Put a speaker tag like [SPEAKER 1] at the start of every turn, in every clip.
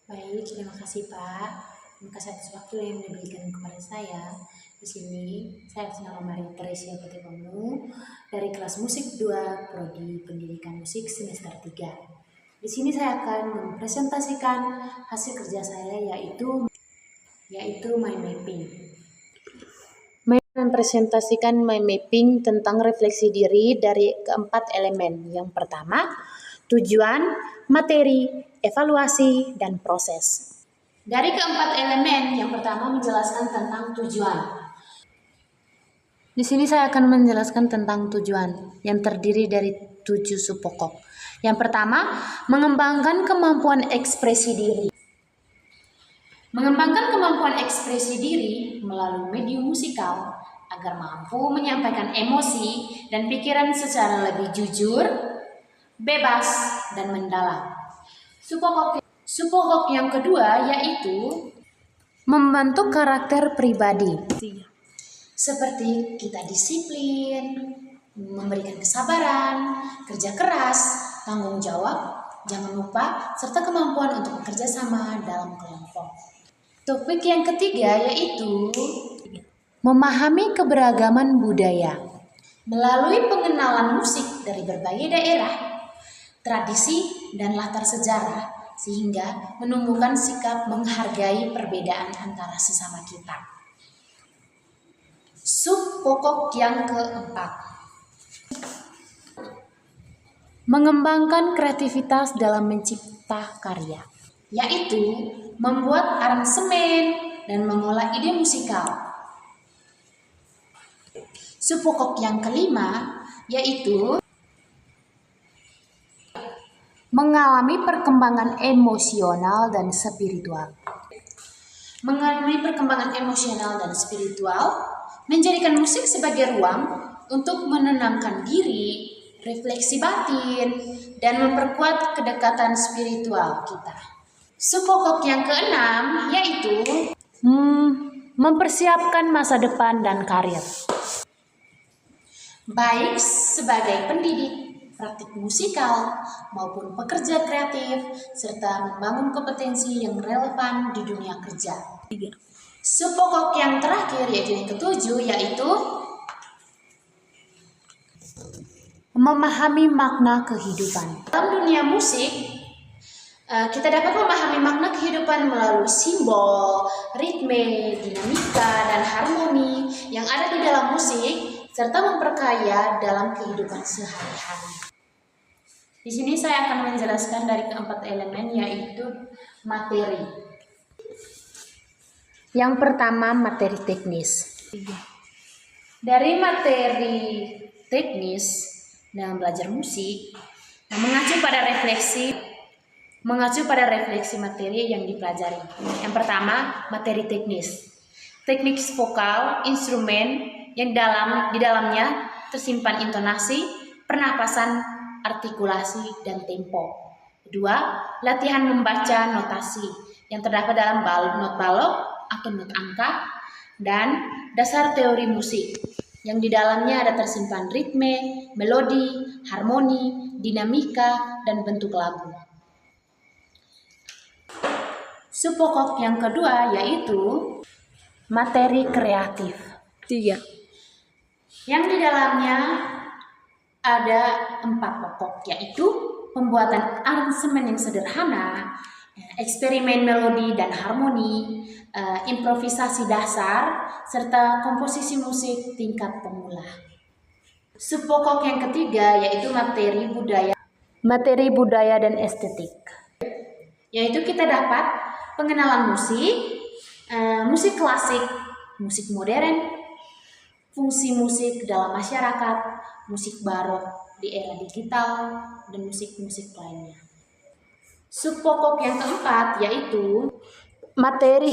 [SPEAKER 1] Baik, terima kasih Pak. Terima kasih atas waktu yang diberikan kepada saya. Di sini saya atas nama Maria Teresia Patipamu dari kelas musik 2 Prodi Pendidikan Musik semester 3. Di sini saya akan mempresentasikan hasil kerja saya yaitu mind mapping. Mempresentasikan mind mapping tentang refleksi diri dari keempat elemen. Yang pertama, tujuan, materi, evaluasi, dan proses. Dari keempat elemen, yang pertama menjelaskan tentang tujuan. Di sini saya akan menjelaskan tentang tujuan yang terdiri dari 7 sub pokok. Yang pertama, mengembangkan kemampuan ekspresi diri. Mengembangkan kemampuan ekspresi diri melalui medium musikal agar mampu menyampaikan emosi dan pikiran secara lebih jujur, bebas, dan mendalam. Sub pokok yang kedua yaitu membentuk karakter pribadi. Seperti kita disiplin, memberikan kesabaran, kerja keras, tanggung jawab, jangan lupa, serta kemampuan untuk bekerja sama dalam kelompok. Topik yang ketiga yaitu memahami keberagaman budaya. Melalui pengenalan musik dari berbagai daerah, tradisi, dan latar sejarah, sehingga menumbuhkan sikap menghargai perbedaan antara sesama kita. Sub pokok yang keempat, mengembangkan kreativitas dalam mencipta karya, yaitu membuat aransemen dan mengolah ide musikal. Sub pokok yang kelima yaitu mengalami perkembangan emosional dan spiritual. Mengalami perkembangan emosional dan spiritual menjadikan musik sebagai ruang untuk menenangkan diri, refleksi batin, dan memperkuat kedekatan spiritual kita. Sub pokok yang keenam yaitu mempersiapkan masa depan dan karir. Baik sebagai pendidik, praktik musikal, maupun pekerja kreatif, serta membangun kompetensi yang relevan di dunia kerja. Sub pokok yang terakhir yaitu yang ketujuh yaitu memahami makna kehidupan. Dalam dunia musik, kita dapat memahami makna kehidupan melalui simbol, ritme, dinamika, dan harmoni yang ada di dalam musik, serta memperkaya dalam kehidupan sehari-hari. Di sini saya akan menjelaskan dari keempat elemen yaitu materi. Yang pertama, materi teknis. Dari materi teknis dalam belajar musik, mengacu pada refleksi materi yang dipelajari. Yang pertama, materi teknis. Teknik vokal, instrumen yang di dalamnya tersimpan intonasi, pernapasan, artikulasi, dan tempo. Kedua, latihan membaca notasi yang terdapat dalam not balok atau not angka, dan dasar teori musik yang di dalamnya ada tersimpan ritme, melodi, harmoni, dinamika, dan bentuk lagu. Sub pokok yang kedua yaitu materi kreatif. Yang di dalamnya ada 4 pokok, yaitu pembuatan aransemen yang sederhana, eksperimen melodi dan harmoni, improvisasi dasar, serta komposisi musik tingkat pemula. Sub pokok yang ketiga yaitu materi budaya dan estetik, yaitu kita dapat pengenalan musik, musik klasik, musik modern, fungsi musik dalam masyarakat, musik barok di era digital, dan musik-musik lainnya. Sub pokok yang keempat yaitu materi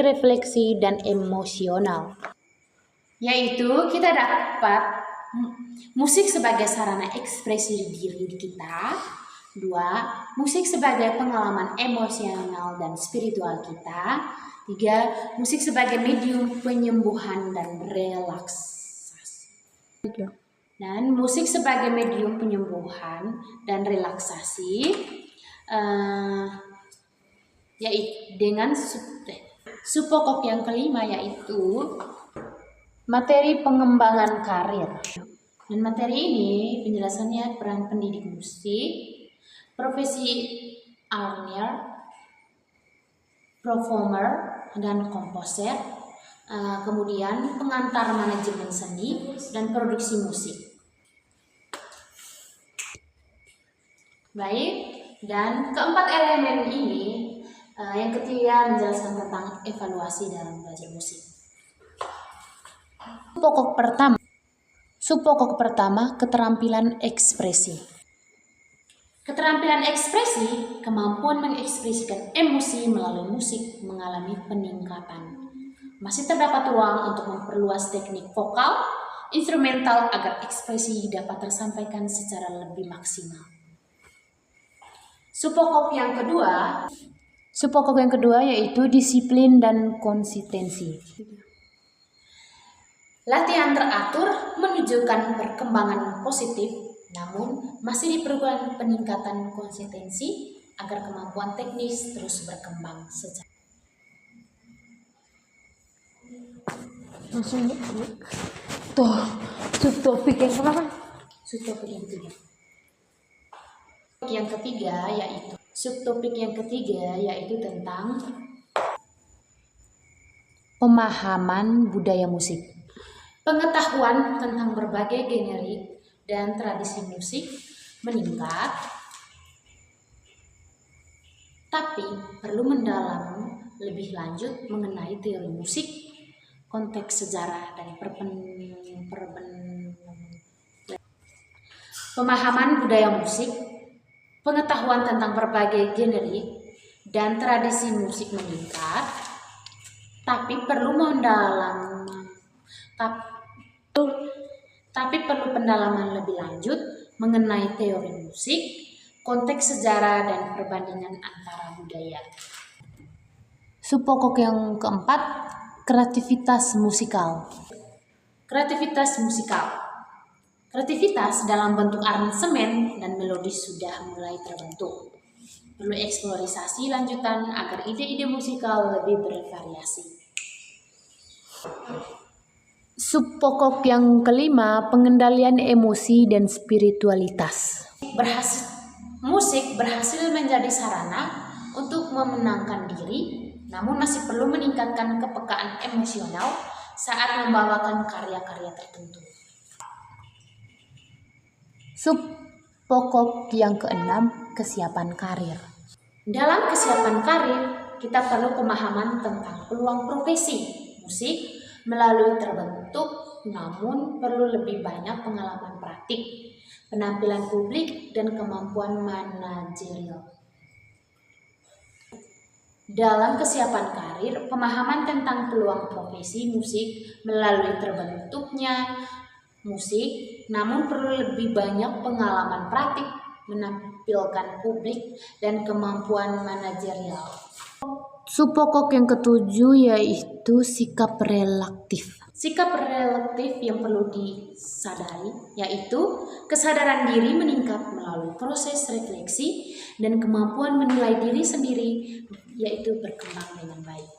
[SPEAKER 1] refleksi dan emosional, yaitu kita dapat musik sebagai sarana ekspresi diri kita. 2. Musik sebagai pengalaman emosional dan spiritual kita. 3. Musik sebagai medium penyembuhan dan relaksasi. Dan musik sebagai medium penyembuhan dan relaksasi yaitu dengan sub pokok yang kelima, yaitu materi pengembangan karir. Dan materi ini penjelasannya peran pendidik musik, profesi arnier, performer dan komposer, kemudian pengantar manajemen seni dan produksi musik. Baik, dan keempat elemen ini yang ketiga menjelaskan tentang evaluasi dalam belajar musik. Sub pokok pertama keterampilan ekspresi. Keterampilan ekspresi, kemampuan mengekspresikan emosi melalui musik mengalami peningkatan. Masih terdapat ruang untuk memperluas teknik vokal, instrumental agar ekspresi dapat tersampaikan secara lebih maksimal. Sub pokok yang kedua yaitu disiplin dan konsistensi. Latihan teratur menunjukkan perkembangan positif, namun masih diperlukan peningkatan konsistensi agar kemampuan teknis terus berkembang secara.
[SPEAKER 2] Subtopik yang kenapa?
[SPEAKER 1] Subtopik yang ketiga yaitu tentang pemahaman budaya musik. Pengetahuan tentang berbagai generik dan tradisi musik meningkat, tapi perlu mendalam lebih lanjut mengenai teori musik, konteks sejarah dan pemahaman budaya musik. Pengetahuan tentang berbagai generik dan tradisi musik meningkat, tapi perlu pendalaman lebih lanjut mengenai teori musik, konteks sejarah dan perbandingan antara budaya. Subpokok yang keempat, kreativitas musikal. Kreativitas dalam bentuk aransemen dan melodis sudah mulai terbentuk. Perlu eksplorasi lanjutan agar ide-ide musikal lebih bervariasi. Subpokok yang kelima, pengendalian emosi dan spiritualitas. Musik berhasil menjadi sarana untuk memenangkan diri, namun masih perlu meningkatkan kepekaan emosional saat membawakan karya-karya tertentu. Subpokok yang keenam, kesiapan karir. Dalam kesiapan karir, kita perlu pemahaman tentang peluang profesi musik melalui terbentuk, namun perlu lebih banyak pengalaman praktik, penampilan publik, dan kemampuan manajerial. Dalam kesiapan karir, pemahaman tentang peluang profesi musik melalui terbentuknya musik, namun perlu lebih banyak pengalaman praktik, menampilkan publik, dan kemampuan manajerial. Subpokok yang ketujuh yaitu sikap relaktif. Sikap relaktif yang perlu disadari yaitu kesadaran diri meningkat melalui proses refleksi dan kemampuan menilai diri sendiri yaitu berkembang dengan baik.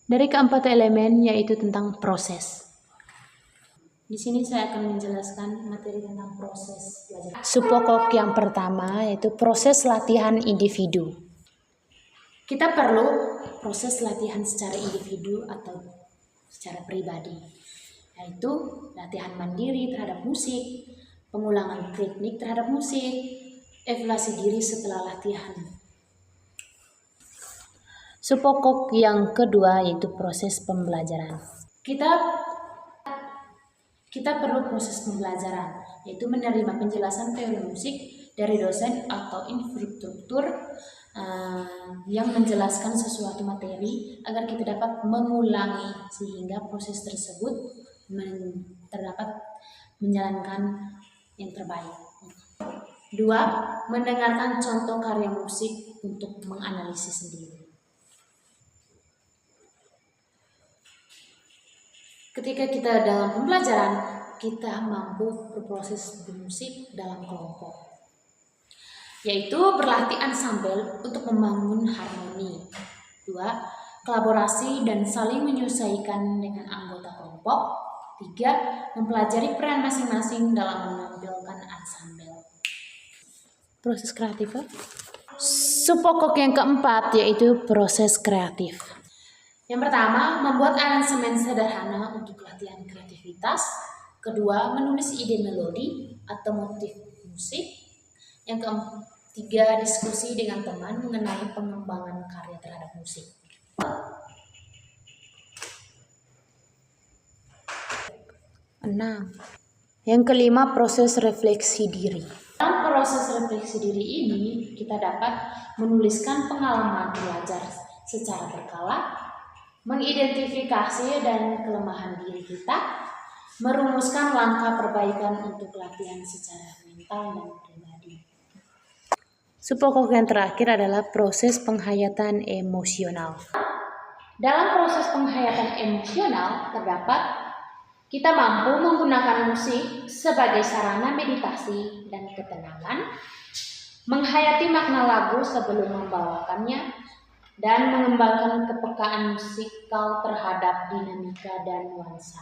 [SPEAKER 1] Dari keempat elemen yaitu tentang proses. Di sini saya akan menjelaskan materi tentang proses belajar. Subpokok yang pertama yaitu proses latihan individu. Kita perlu proses latihan secara individu atau secara pribadi, yaitu latihan mandiri terhadap musik, pengulangan teknik terhadap musik, evaluasi diri setelah latihan. Subpokok yang kedua yaitu proses pembelajaran. Kita perlu proses pembelajaran, yaitu menerima penjelasan teori musik dari dosen atau instruktur yang menjelaskan sesuatu materi agar kita dapat mengulangi sehingga proses tersebut terdapat menjalankan yang terbaik. 2. Mendengarkan contoh karya musik untuk menganalisis sendiri. Ketika kita dalam pembelajaran, kita mampu berproses bermusik dalam kelompok. yaitu berlatih ensemble untuk membangun harmoni. 2. Kolaborasi dan saling menyesuaikan dengan anggota kelompok. 3. Mempelajari peran masing-masing dalam menampilkan ensemble. Proses kreatif. Subpokok yang keempat yaitu proses kreatif. Yang pertama, membuat aransemen sederhana untuk latihan kreativitas. Kedua, menulis ide melodi atau motif musik. Yang ketiga, diskusi dengan teman mengenai pengembangan karya terhadap musik. 6. Yang kelima, proses refleksi diri. Dalam proses refleksi diri ini, kita dapat menuliskan pengalaman belajar secara berkala, mengidentifikasi dan kelemahan diri kita, merumuskan langkah perbaikan untuk latihan secara mental dan pribadi. Subpokok yang terakhir adalah proses penghayatan emosional. Dalam proses penghayatan emosional terdapat kita mampu menggunakan musik sebagai sarana meditasi dan ketenangan, menghayati makna lagu sebelum membawakannya, dan mengembangkan kepekaan musikal terhadap dinamika dan nuansa.